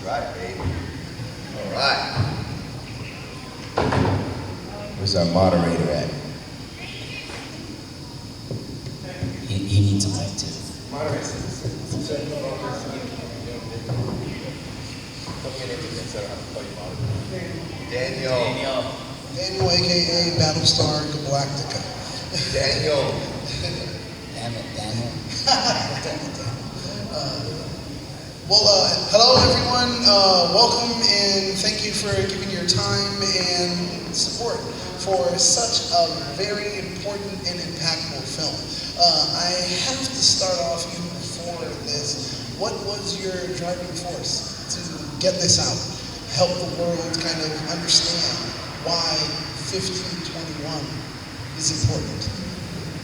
right, baby. All right. Where's our moderator at? He needs a mic too. Daniel. Daniel, aka Battlestar Galactica. Daniel. Damn it, Daniel. Hello everyone. Welcome and thank you for giving your time and support for such a very important and impactful film. I have to start off even before this. What was your driving force to get this out? Help the world kind of understand why 1521 is important.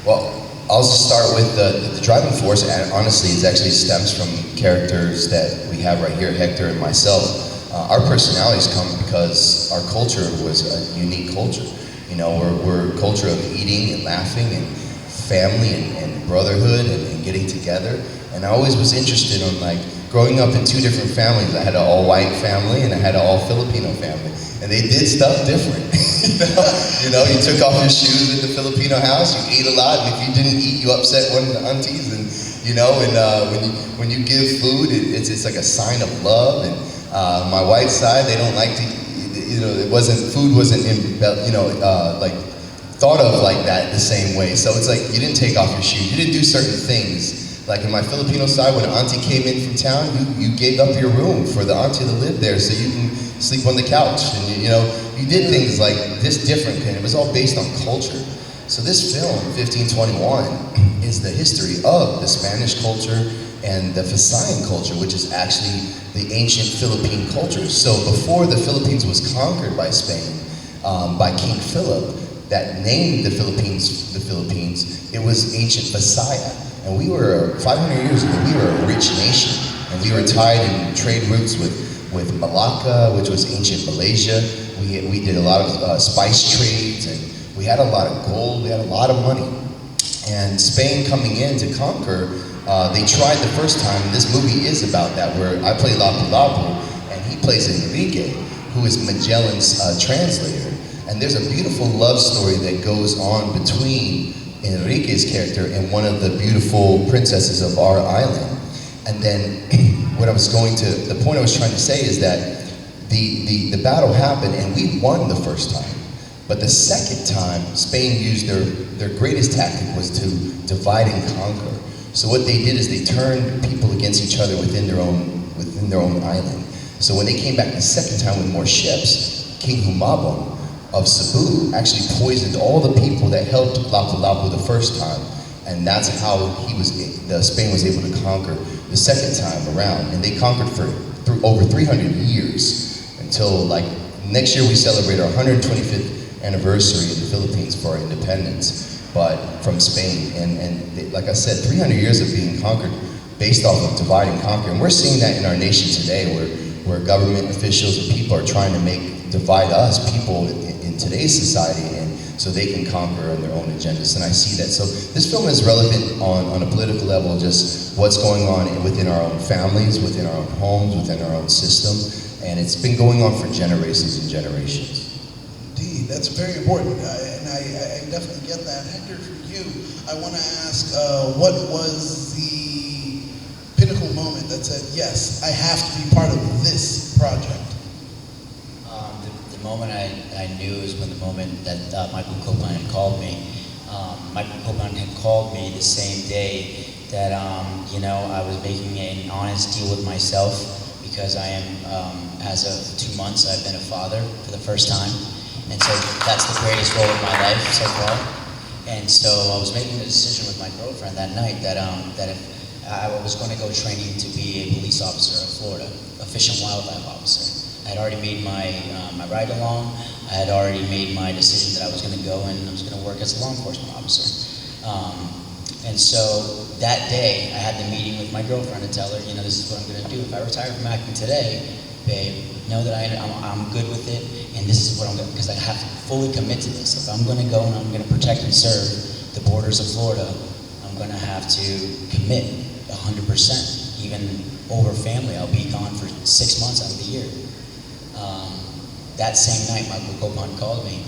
Well, I'll just start with the driving force, and honestly, it actually stems from characters that we have right here, Hector and myself. Our personalities come because our culture was a unique culture. You know, we're a culture of eating and laughing and family and brotherhood and getting together. And I always was interested in, like, growing up in two different families. I had an all-white family and I had an all-Filipino family. And they did stuff different. You know, you took off your shoes in the Filipino house, you ate a lot, and if you didn't eat, you upset one of the aunties. And, you know, and when you give food, it's like a sign of love. And my white side, they don't like to, you know, food wasn't, like, thought of like that the same way. So it's like, you didn't take off your shoes, you didn't do certain things. Like in my Filipino side, when an auntie came in from town, you gave up your room for the auntie to live there so you can sleep on the couch. And you know, you did things like this different, and it was all based on culture. So this film, 1521, is the history of the Spanish culture and the Visayan culture, which is actually the ancient Philippine culture. So before the Philippines was conquered by Spain, by King Philip, that named the Philippines, it was ancient Visaya. And we were, 500 years ago, we were a rich nation. And we were tied in trade routes with Malacca, which was ancient Malaysia. We did a lot of spice trades, and we had a lot of gold, we had a lot of money. And Spain coming in to conquer, they tried the first time, and this movie is about that, where I play Lapu-Lapu, and he plays Enrique, who is Magellan's translator. And there's a beautiful love story that goes on between Enrique's character and one of the beautiful princesses of our island. And then the point I was trying to say is that the battle happened and we won the first time. But the second time, Spain used their greatest tactic was to divide and conquer. So what they did is they turned people against each other within their own island. So when they came back the second time with more ships, King Humabon of Cebu actually poisoned all the people that helped Lapu-Lapu the first time, and that's how Spain was able to conquer the second time around. And they conquered for over 300 years until, like, next year we celebrate our 125th anniversary in the Philippines for our independence, but from Spain. And like I said, 300 years of being conquered based off of divide and conquer. And we're seeing that in our nation today, where government officials and people are trying to divide us, people in today's society, and so they can conquer on their own agendas. And I see that. So this film is relevant on a political level, just what's going on within our own families, within our own homes, within our own system. And it's been going on for generations and generations. Indeed, that's very important. I definitely get that. Hector, for you, I want to ask, what was the pinnacle moment that said, yes, I have to be part of this project? The moment I knew is when the moment that Michael Copon had called me. Michael Copon had called me the same day that you know, I was making an honest deal with myself, because I am, as of 2 months, I've been a father for the first time, and so that's the greatest role of my life so far. And so I was making a decision with my girlfriend that night that if I was going to go training to be a police officer in Florida, a fish and wildlife officer. I had already made my ride along. I had already made my decision that I was going to go and I was going to work as a law enforcement officer. And so that day, I had the meeting with my girlfriend to tell her, you know, this is what I'm going to do. If I retire from acting today, babe, know that I'm good with it, and this is what I'm going to, because I have to fully commit to this. If I'm going to go and I'm going to protect and serve the borders of Florida, I'm going to have to commit 100%. even over family. I'll be gone for 6 months out of the year. That same night, Michael Copon called me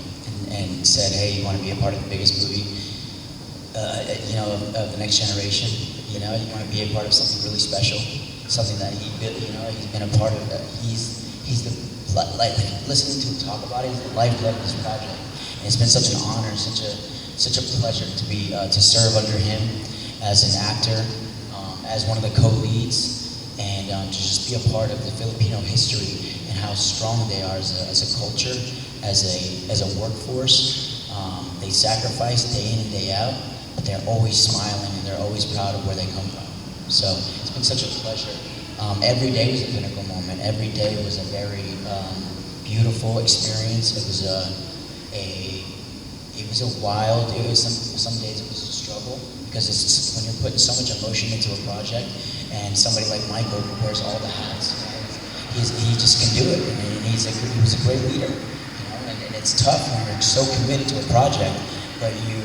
and said, "Hey, you want to be a part of the biggest movie, of the next generation? You want to be a part of something really special, something that he's been a part of. He's the listening to him talk about it. He's the lifeblood of this project, and it's been such an honor, such a pleasure to be to serve under him as an actor, as one of the co-leads, and to just be a part of the Filipino history and how strong they are as a culture, as a workforce. They sacrifice day in and day out, but they're always smiling and they're always proud of where they come from. So it's been such a pleasure. Every day was a pinnacle moment. Every day was a very beautiful experience. It was wild. It was some days it was a struggle because it's when you're putting so much emotion into a project, and somebody like Michael who wears all the hats. He just can do it, and he was a great leader, and it's tough when you're so committed to a project, but you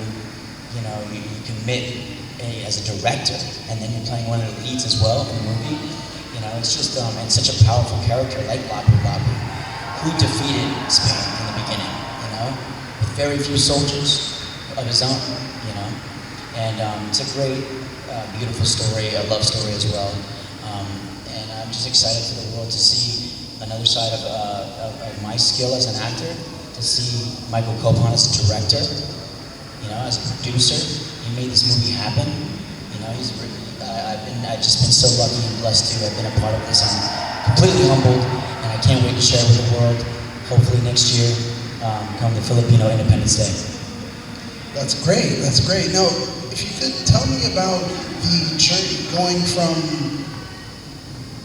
commit as a director, and then you're playing one of the leads as well in the movie. It's just and such a powerful character like Lapu Lapu, who defeated Spain in the beginning, with very few soldiers of his own, and it's a great, beautiful story, a love story as well. And I'm just excited for the world to see another side of my skill as an actor, to see Michael Copon as a director, as a producer. He made this movie happen. I've just been so lucky and blessed to have been a part of this. I'm completely humbled, and I can't wait to share with the world, hopefully next year, come the Filipino Independence Day. That's great. That's great. Now, if you could tell me about the journey going from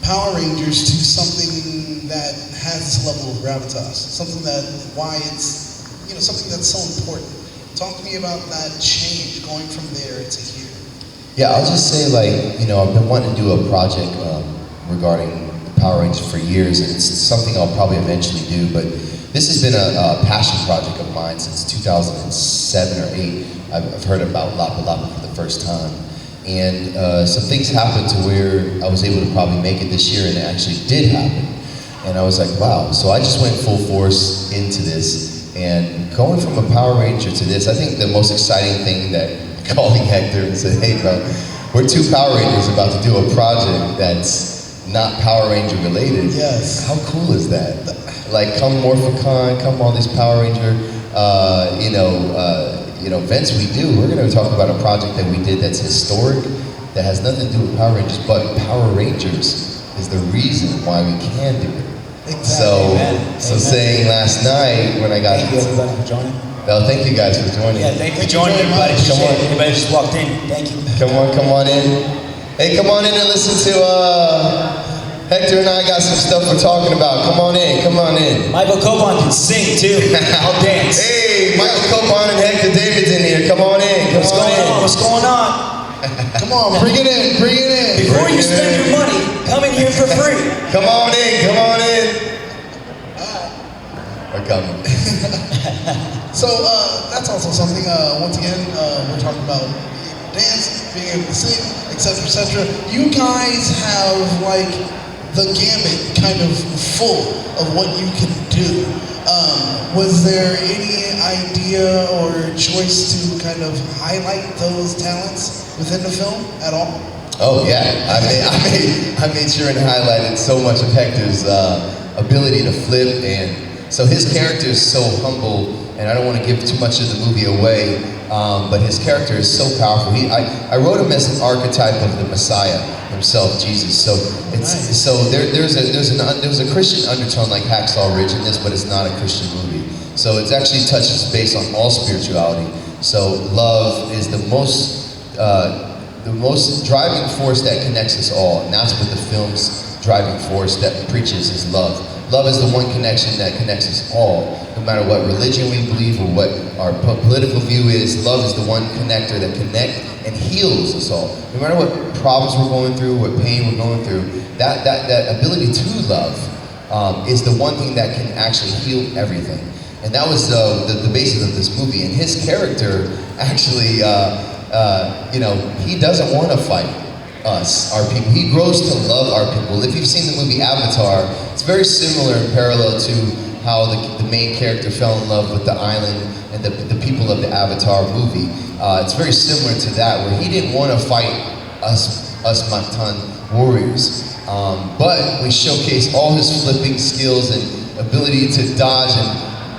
Power Rangers to something that has this level of gravitas, something something that's so important. Talk to me about that change going from there to here. Yeah, I'll just say, I've been wanting to do a project regarding the Power Rangers for years, and it's something I'll probably eventually do, but this has been a passion project of mine since 2007 or 8. I've heard about Lapu Lapu for the first time, and some things happened to where I was able to probably make it this year, and it actually did happen. And I was like, wow. So I just went full force into this, and going from a Power Ranger to this, I think the most exciting thing that calling Hector and said, "Hey bro, we're two Power Rangers about to do a project that's not Power Ranger related." Yes. How cool is that? Come Morphicon, come all these Power Ranger, events we do. We're going to talk about a project that we did that's historic, that has nothing to do with Power Rangers, but Power Rangers is the reason why we can do it. Exactly. So saying last night when I got... Thank you everybody for joining. No, thank you guys for joining. Yeah, thank you for joining everybody. Come on. Everybody just walked in. Thank you. Come on in. Hey, come on in and listen to Hector and I got some stuff we're talking about. Come on in. Michael Copon can sing too. I'll dance. Hey, Michael Copon and Hector David's in here. Come on in. What's going on? Come on, bring it in. Before you spend your money, come in here for free. Come on in. We're coming. So that's also something. Once again, we're talking about dance, being able to sing, etc., etc. You guys have the gamut kind of full of what you can do. Was there any idea or choice to kind of highlight those talents within the film at all? Oh yeah, I made sure and highlighted so much of Hector's ability to flip, and so his character is so humble, and I don't want to give too much of the movie away, but his character is so powerful. I wrote him as an archetype of the Messiah himself, Jesus. So there's a Christian undertone like Hacksaw Ridge in this, but it's not a Christian movie. So it actually touches base on all spirituality. So love is the most driving force that connects us all, and that's what the film's driving force that preaches is love. Love is the one connection that connects us all, no matter what religion we believe or what our political view is. Love is the one connector that connects and heals us all. No matter what problems we're going through, what pain we're going through, that ability to love is the one thing that can actually heal everything. And that was the basis of this movie. And his character actually, he doesn't want to fight. us, our people. He grows to love our people. If you've seen the movie Avatar, it's very similar and parallel to how the main character fell in love with the island and the people of the Avatar movie. It's very similar to that, where he didn't want to fight us Mactan warriors. But we showcase all his flipping skills and ability to dodge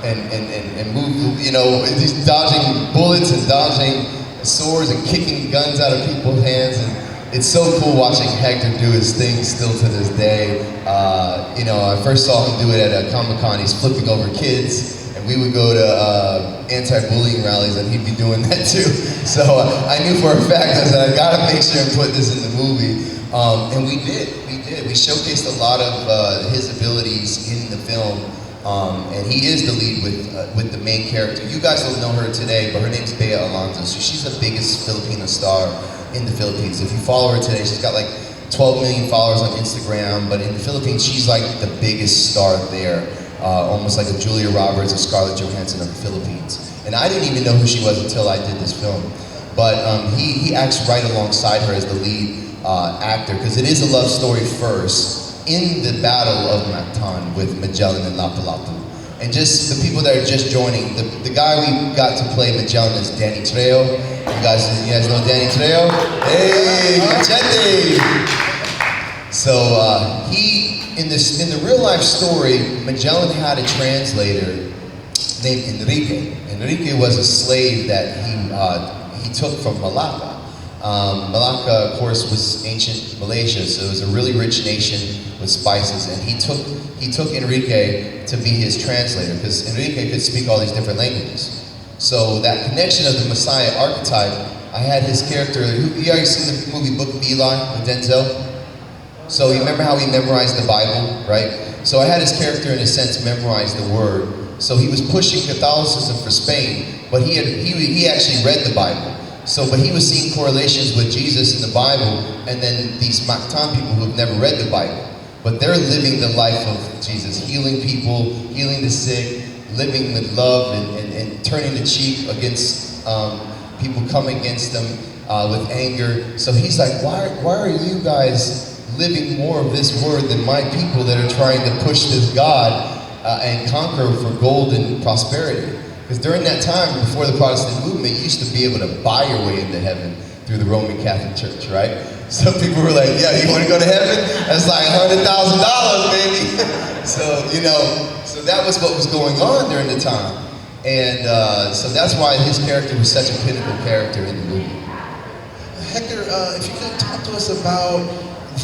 and move, he's dodging bullets and dodging swords and kicking guns out of people's hands. And it's so cool watching Hector do his thing still to this day. I first saw him do it at a Comic-Con. He's flipping over kids, and we would go to anti-bullying rallies, and he'd be doing that too. So I knew for a fact, I said, I gotta make sure and put this in the movie. And we did. We showcased a lot of his abilities in the film. And he is the lead with the main character. You guys don't know her today, but her name's Bea Alonzo. So she's the biggest Filipino star in the Philippines. If you follow her today, she's got like 12 million followers on Instagram, but in the Philippines, she's like the biggest star there. Almost like a Julia Roberts or Scarlett Johansson of the Philippines. And I didn't even know who she was until I did this film. But he acts right alongside her as the lead actor, because it is a love story first in the Battle of Mactan with Magellan and Lapu-Lapu. And just the people that are just joining, the guy we got to play Magellan is Danny Trejo. You guys know Danny Trejo? Hey, Machete! So in the real life story, Magellan had a translator named Enrique. Enrique was a slave that he took from Malacca. Malacca, of course, was ancient Malaysia, so it was a really rich nation with spices, and he took Enrique to be his translator, because Enrique could speak all these different languages. So that connection of the Messiah archetype, I had his character. You guys seen the movie Book of Eli with Denzel? So you remember how he memorized the Bible, right? So I had his character, in a sense, memorize the word. So he was pushing Catholicism for Spain, but he actually read the Bible. But he was seeing correlations with Jesus in the Bible, and then these Mactan people who have never read the Bible. But they're living the life of Jesus, healing people, healing the sick, living with love, and turning the cheek against people coming against them with anger. So he's like, why are you guys living more of this word than my people that are trying to push this God and conquer for gold and prosperity? Because during that time, before the Protestant movement, you used to be able to buy your way into heaven through the Roman Catholic Church, right? Some people were like, yeah, you want to go to heaven? That's like $100,000, baby. So that was what was going on during the time. And so that's why his character was such a pinnacle character in the movie. Hector, if you could talk to us about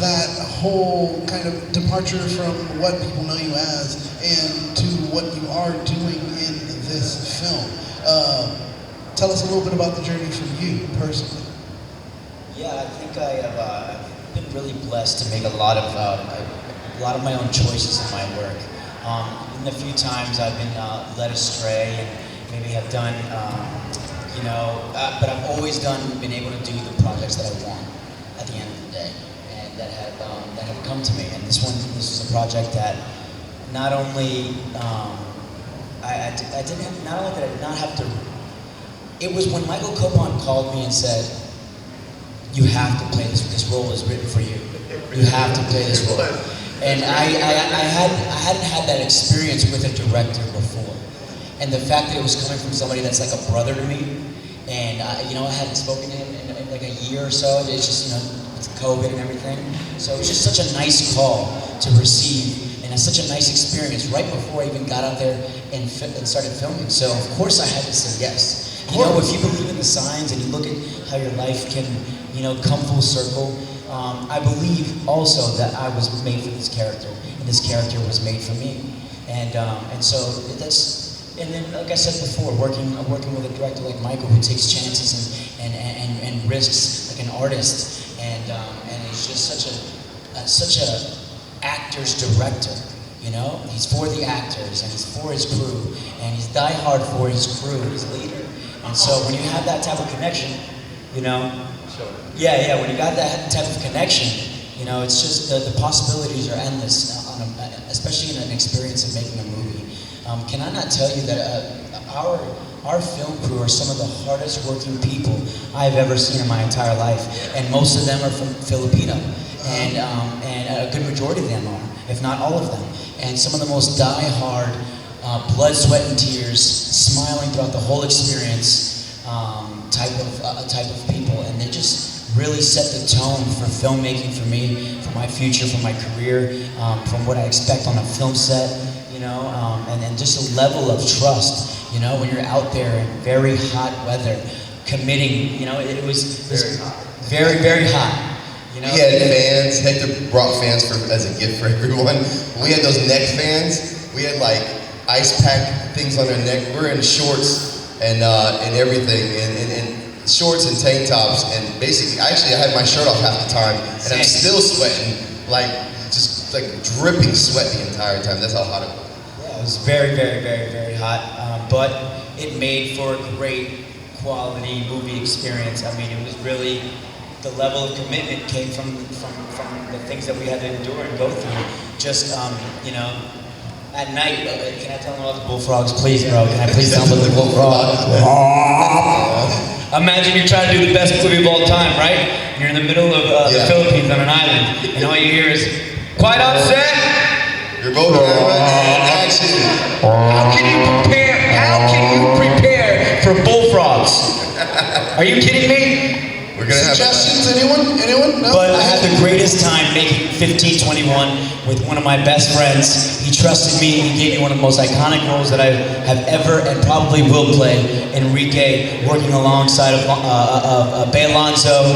that whole kind of departure from what people know you as and to what you are doing in this film. Tell us a little bit about the journey from you personally. Yeah, I think I've been really blessed to make a lot of my own choices in my work. In the few times I've been led astray and maybe have done, but I've always been able to do the projects that I want at the end of the day, and that have come to me. And this is a project that not only I did not have to. It was when Michael Copon called me and said, "You have to play this role is written for you. You have to play this role." And I hadn't had that experience with a director before, and the fact that it was coming from somebody that's like a brother to me, and I hadn't spoken to him in like a year or so. It's just it's COVID and everything, so it was just such a nice call to receive. And it's such a nice experience right before I even got out there and started filming. So of course I had to say yes. If you believe in the signs and you look at how your life can, come full circle, I believe also that I was made for this character, and this character was made for me. And so and then like I said before, working with a director like Michael who takes chances and risks like an artist, and he's just such a actor's director, he's for the actors and he's for his crew and he's die hard for his crew, his leader. And so when you have that type of connection, when you got that type of connection, it's just the possibilities are endless, especially in an experience of making a movie. Can I not tell you that our film crew are some of the hardest working people I've ever seen in my entire life, and most of them are from Filipino, and a good majority of them are, if not all of them, and some of the most die-hard, blood, sweat, and tears, smiling throughout the whole experience type of people, and they just really set the tone for filmmaking for me, for my future, for my career, from what I expect on a film set, you know, and just a level of trust. You know, when you're out there in very hot weather, committing, you know, it was very, very hot. You know? We had fans. Hector brought fans as a gift for everyone. We had those neck fans. We had like ice pack things on their neck. We're in shorts and everything, and shorts and tank tops, and basically, I had my shirt off half the time, and I'm still sweating, like just like dripping sweat the entire time. That's how hot it was. It was very, very, very, very hot, but it made for a great quality movie experience. I mean, it was really, the level of commitment came from the things that we had to endure and go through. Just, you know, at night, can I tell them about the bullfrogs? Please, bro, can I please tell them about the bullfrogs? Imagine you're trying to do the best movie of all time, right? And you're in the middle of the Philippines on an island, and all you hear is, quiet on set! You're both in action. How can you prepare for bullfrogs? Are you kidding me? We're gonna Suggestions? Anyone? No? But I had the greatest time making 1521 with one of my best friends. He trusted me. He gave me one of the most iconic roles that I have ever and probably will play. Enrique, working alongside of Bey Alonzo,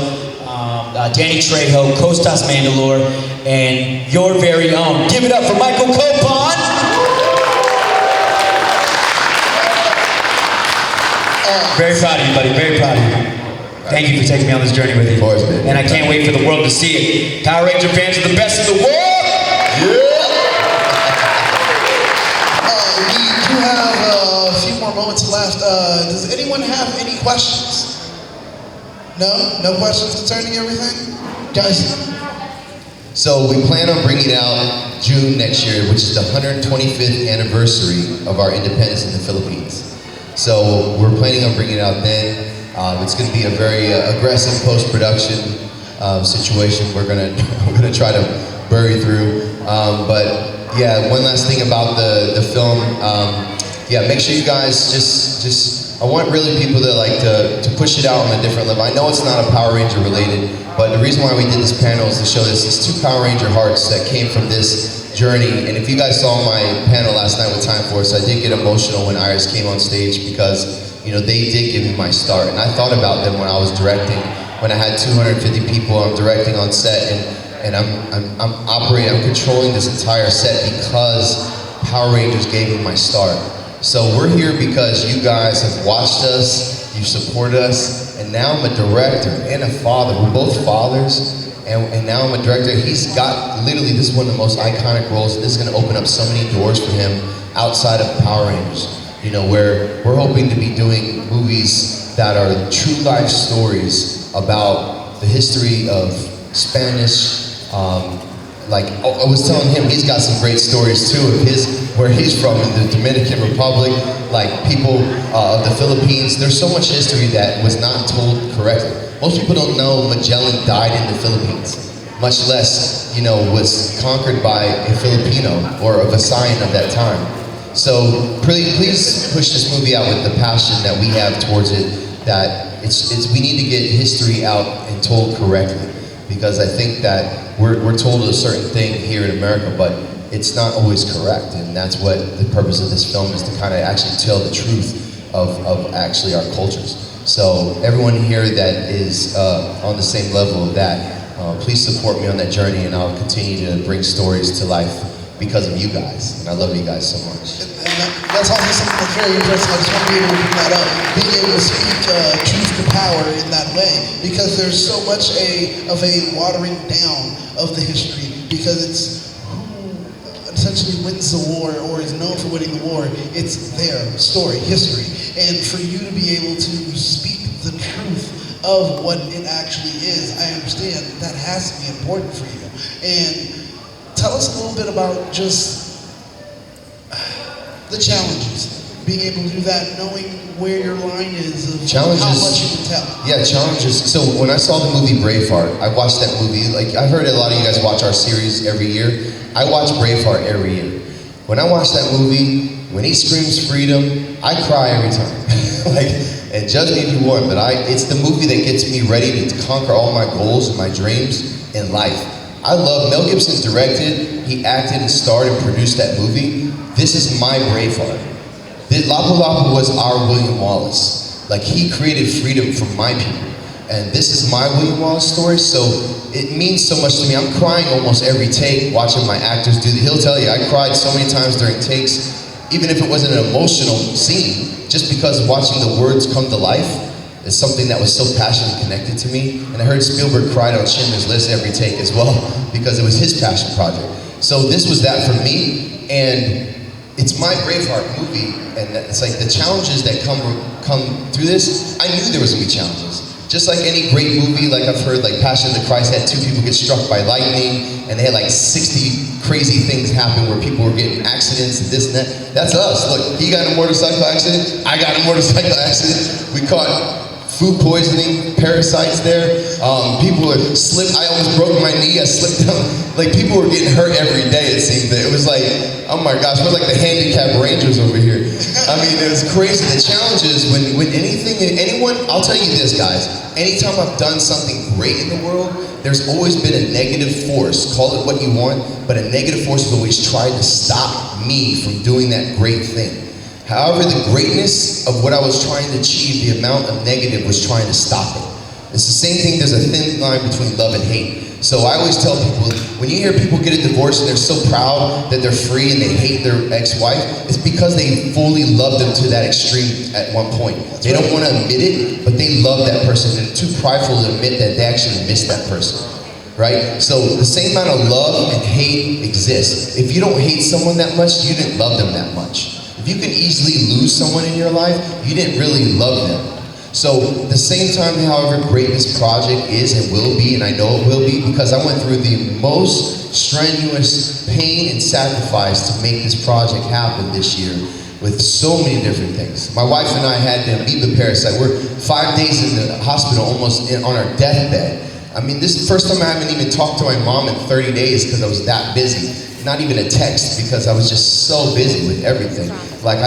Danny Trejo, Costas Mandalore, and your very own. Give it up for Michael Copon. Very proud of you, buddy. Very proud of you. Thank you for taking me on this journey with you. Of course, man. And I can't wait for the world to see it. Power Ranger fans are the best in the world! We do have a few more moments left. Does anyone have any questions? No questions concerning everything? Guys? So we plan on bringing it out June next year, which is the 125th anniversary of our independence in the Philippines. So we're planning on bringing it out then. It's going to be a very aggressive post-production situation. We're gonna try to bury through. But yeah, one last thing about the film. Yeah, make sure you guys just. I want really people that like to push it out on a different level. I know it's not a Power Ranger related, but the reason why we did this panel is to show this. It's two Power Ranger hearts that came from this journey. And if you guys saw my panel last night with Time Force, I did get emotional when Iris came on stage because, you know, they did give me my start. And I thought about them when I was directing. When I had 250 people, I'm directing on set, and I'm controlling this entire set because Power Rangers gave me my start. So we're here because you guys have watched us, you support us, and now I'm a director and a father. We're both fathers, and now I'm a director. He's got, literally, this is one of the most iconic roles. This is gonna open up so many doors for him outside of Power Rangers. You know, where we're hoping to be doing movies that are true life stories about the history of Spanish, like I was telling him, he's got some great stories too of where he's from in the Dominican Republic, like people of the Philippines. There's so much history that was not told correctly. Most people don't know Magellan died in the Philippines, much less, you know, was conquered by a Filipino or a Visayan of that time. So please push this movie out with the passion that we have towards it, that we need to get history out and told correctly. Because I think that we're told a certain thing here in America, but it's not always correct. And that's what the purpose of this film is, to kind of actually tell the truth of actually our cultures. So everyone here that is on the same level of that, please support me on that journey, and I'll continue to bring stories to life because of you guys. And I love you guys so much. That's also something that's very interesting. I just want to be able to bring that up. Being able to speak truth to power in that way, because there's so much of a watering down of the history, because it's who essentially wins the war or is known for winning the war. It's their story, history. And for you to be able to speak the truth of what it actually is, I understand that has to be important for you. And tell us a little bit about just the challenges, being able to do that, knowing where your line is of Challenges, how much you can tell. Yeah, challenges. So when I saw the movie Braveheart, I watched that movie. Like I heard a lot of you guys watch our series every year. I watch Braveheart every year. When I watch that movie, when he screams freedom, I cry every time. Like, and judge me if you want, but it's the movie that gets me ready to conquer all my goals and my dreams in life. I love, Mel Gibson directed, he acted and starred and produced that movie. This is my Braveheart. Lapu Lapu was our William Wallace. Like, he created freedom for my people. And this is my William Wallace story, so it means so much to me. I'm crying almost every take, watching my actors do that. He'll tell you, I cried so many times during takes, even if it wasn't an emotional scene, just because watching the words come to life is something that was so passionately connected to me. And I heard Spielberg cried on Schindler's List every take as well, because it was his passion project. So this was that for me, and it's my Braveheart movie, and it's like the challenges that come through this, I knew there was gonna be challenges. Just like any great movie, like I've heard, like Passion of the Christ had 2 people get struck by lightning, and they had like 60 crazy things happen where people were getting accidents and this and that. That's us. Look, he got in a motorcycle accident, I got in a motorcycle accident. We caught food poisoning, parasites there. People were slipped. I almost broke my knee. I slipped down. Like, people were getting hurt every day, it seemed. It was like, oh my gosh, we're like the handicapped rangers over here. I mean, it was crazy. The challenge is when anyone, I'll tell you this, guys, anytime I've done something great in the world, there's always been a negative force, call it what you want, but a negative force has always tried to stop me from doing that great thing. However, the greatness of what I was trying to achieve, the amount of negative was trying to stop it. It's the same thing, there's a thin line between love and hate. So I always tell people, when you hear people get a divorce and they're so proud that they're free and they hate their ex-wife, it's because they fully love them to that extreme at one point. They don't want to admit it, but they love that person. They're too prideful to admit that they actually miss that person, right? So the same amount of love and hate exists. If you don't hate someone that much, you didn't love them that much. If you can easily lose someone in your life, you didn't really love them. So the same time, however great this project is and will be, and I know it will be, because I went through the most strenuous pain and sacrifice to make this project happen this year with so many different things. My wife and I had the amoeba parasite. We're 5 days in the hospital, almost on our deathbed. I mean, this is the first time I haven't even talked to my mom in 30 days because I was that busy. Not even a text, because I was just so busy with everything. Like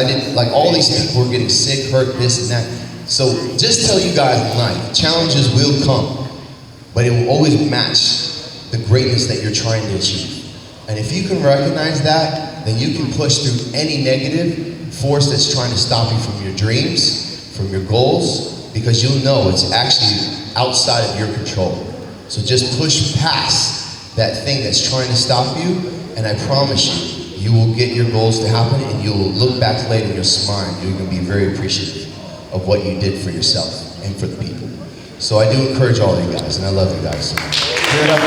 all these people were getting sick, hurt, this and that. So just tell you guys in life, challenges will come, but it will always match the greatness that you're trying to achieve. And if you can recognize that, then you can push through any negative force that's trying to stop you from your dreams, from your goals, because you'll know it's actually outside of your control. So just push past that thing that's trying to stop you, and I promise you, you will get your goals to happen, and you'll look back later and you'll smile, and you're gonna be very appreciative of what you did for yourself and for the people. So I do encourage all of you guys, and I love you guys so much. Give it up.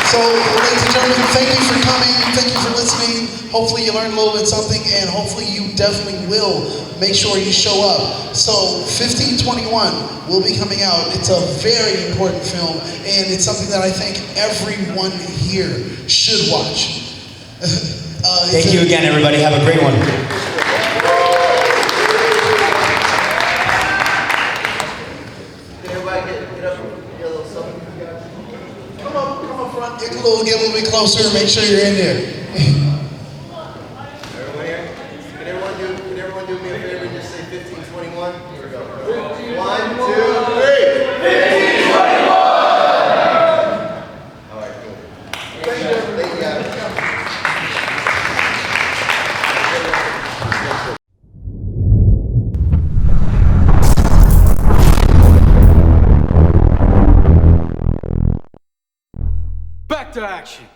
So, ladies and gentlemen, thank you for coming, thank you for listening. Hopefully you learned a little bit something, and hopefully you definitely will make sure you show up. So, 1521 will be coming out. It's a very important film, and it's something that I think everyone here should watch. Thank you again, everybody. Have a great one. Get a little bit closer, make sure you're in there. Everyone here? Can everyone do me a favor and just say 1521? Here we go. 1, 2, 3. 1521! All right, cool. Thank you, guys. Back to action.